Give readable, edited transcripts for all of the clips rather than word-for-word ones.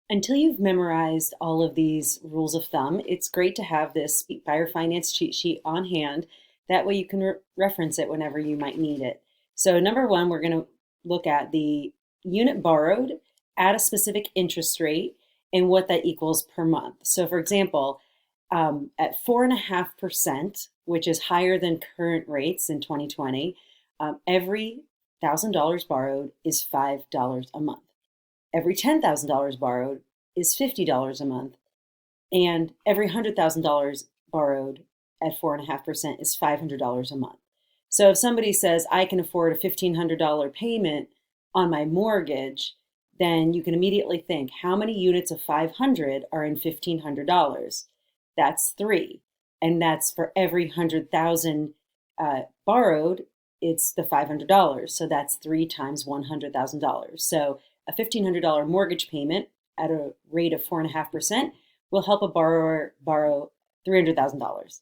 Until you've memorized all of these rules of thumb, it's great to have this buyer finance cheat sheet on hand. That way you can reference it whenever you might need it. So number one, we're going to look at the unit borrowed at a specific interest rate and what that equals per month. So for example, at 4.5%, which is higher than current rates in 2020, every $1,000 borrowed is $5 a month. Every $10,000 borrowed is $50 a month, and every $100,000 borrowed at 4.5% is $500 a month. So if somebody says, I can afford a $1,500 payment on my mortgage, then you can immediately think, how many units of 500 are in $1,500? That's three. And that's for every 100,000 borrowed, it's the $500. So that's three times $100,000. So a $1,500 mortgage payment at a rate of 4.5% will help a borrower borrow $300,000.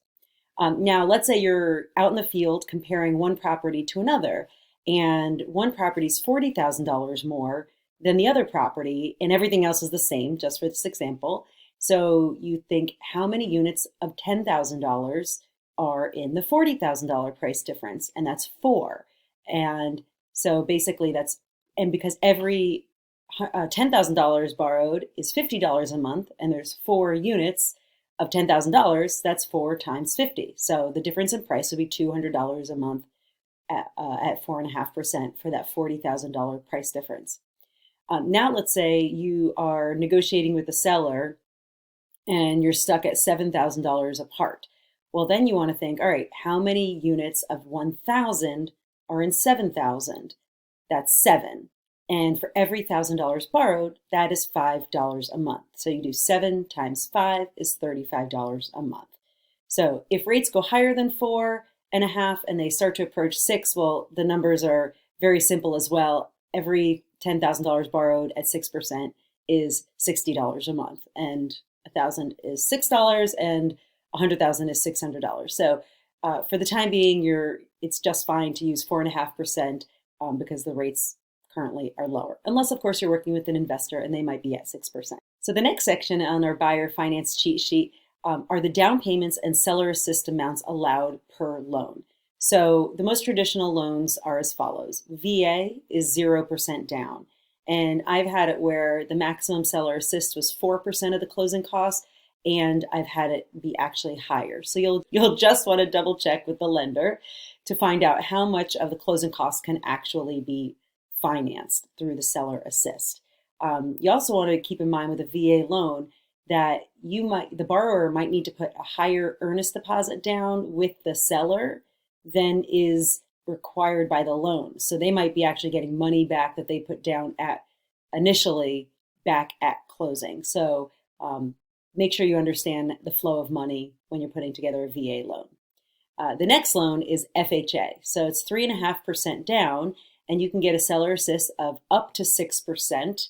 Now, let's say you're out in the field comparing one property to another, and one property is $40,000 more than the other property, and everything else is the same, just for this example. So you think, how many units of $10,000 are in the $40,000 price difference? And that's four. And so basically and because every $10,000 borrowed is $50 a month, and there's four units of $10,000, that's four times 50. So the difference in price would be $200 a month at 4.5% for that $40,000 price difference. Now let's say you are negotiating with the seller and you're stuck at $7,000 apart. Well, then you want to think, all right, how many units of 1,000 are in 7,000? That's seven. And for every $1,000 borrowed, that is $5 a month. So you do 7 times 5 is $35 a month. So if rates go higher than 4.5 and they start to approach 6, well, the numbers are very simple as well. Every $10,000 borrowed at 6% is $60 a month, and 1,000 is $6, and 100,000 is $600. So for the time being, it's just fine to use 4.5% because the rates currently are lower, unless of course you're working with an investor and they might be at 6%. So the next section on our buyer finance cheat sheet are the down payments and seller assist amounts allowed per loan. So the most traditional loans are as follows. VA is 0% down. And I've had it where the maximum seller assist was 4% of the closing costs, and I've had it be actually higher. So you'll just want to double check with the lender to find out how much of the closing costs can actually be financed through the seller assist. You also want to keep in mind with a VA loan that the borrower might need to put a higher earnest deposit down with the seller than is required by the loan. So they might be actually getting money back that they put down at initially back at closing. So make sure you understand the flow of money when you're putting together a VA loan. The next loan is FHA. So it's 3.5% down, and you can get a seller assist of up to 6%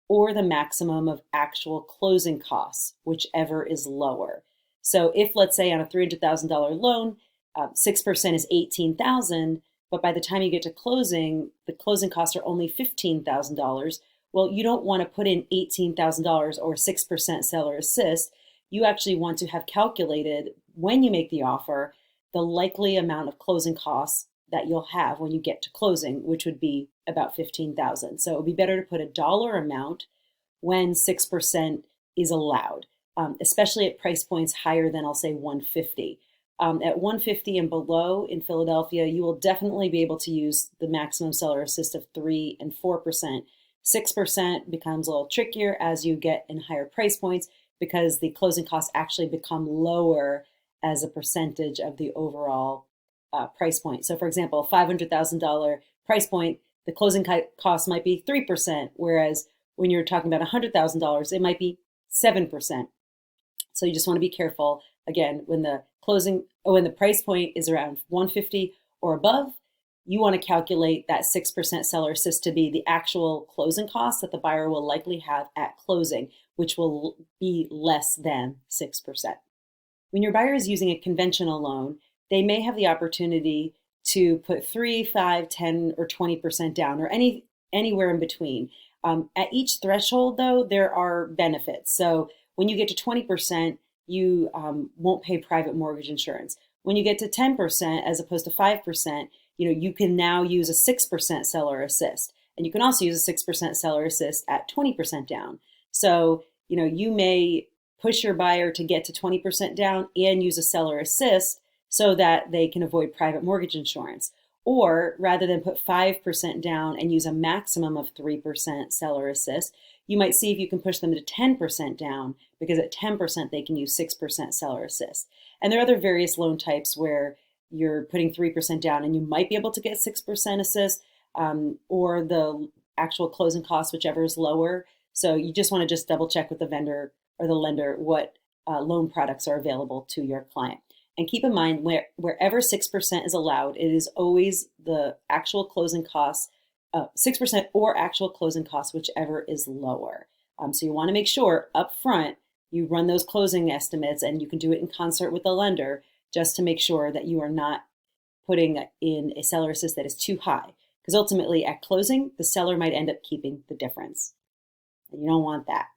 or the maximum of actual closing costs, whichever is lower. So if, let's say, on a $300,000 loan, 6% is $18,000, but by the time you get to closing, the closing costs are only $15,000. Well, you don't want to put in $18,000 or 6% seller assist. You actually want to have calculated when you make the offer the likely amount of closing costs that you'll have when you get to closing, which would be about $15,000. So it would be better to put a dollar amount when 6% is allowed, especially at price points higher than, I'll say, 150. At 150 and below in Philadelphia, you will definitely be able to use the maximum seller assist of 3 and 4%. 6% becomes a little trickier as you get in higher price points because the closing costs actually become lower as a percentage of the overall price point. So for example, $500,000 price point, the closing cost might be 3%, whereas when you're talking about $100,000, it might be 7%. So you just want to be careful. Again, when the price point is around 150 or above, you want to calculate that 6% seller assist to be the actual closing costs that the buyer will likely have at closing, which will be less than 6%. When your buyer is using a conventional loan, they may have the opportunity to put 3, 5, 10, or 20% down, or anywhere in between. At each threshold, though, there are benefits. So when you get to 20%, you won't pay private mortgage insurance. When you get to 10% as opposed to 5%, you can now use a 6% seller assist. And you can also use a 6% seller assist at 20% down. So, you may push your buyer to get to 20% down and use a seller assist so that they can avoid private mortgage insurance. Or rather than put 5% down and use a maximum of 3% seller assist, you might see if you can push them to 10% down, because at 10% they can use 6% seller assist. And there are other various loan types where you're putting 3% down and you might be able to get 6% assist, or the actual closing cost, whichever is lower. So you just want to double check with the vendor or the lender what loan products are available to your client. And keep in mind, wherever 6% is allowed, it is always the actual closing costs, 6% or actual closing costs, whichever is lower. So you want to make sure up front you run those closing estimates, and you can do it in concert with the lender, just to make sure that you are not putting in a seller assist that is too high. Because ultimately at closing, the seller might end up keeping the difference. And you don't want that.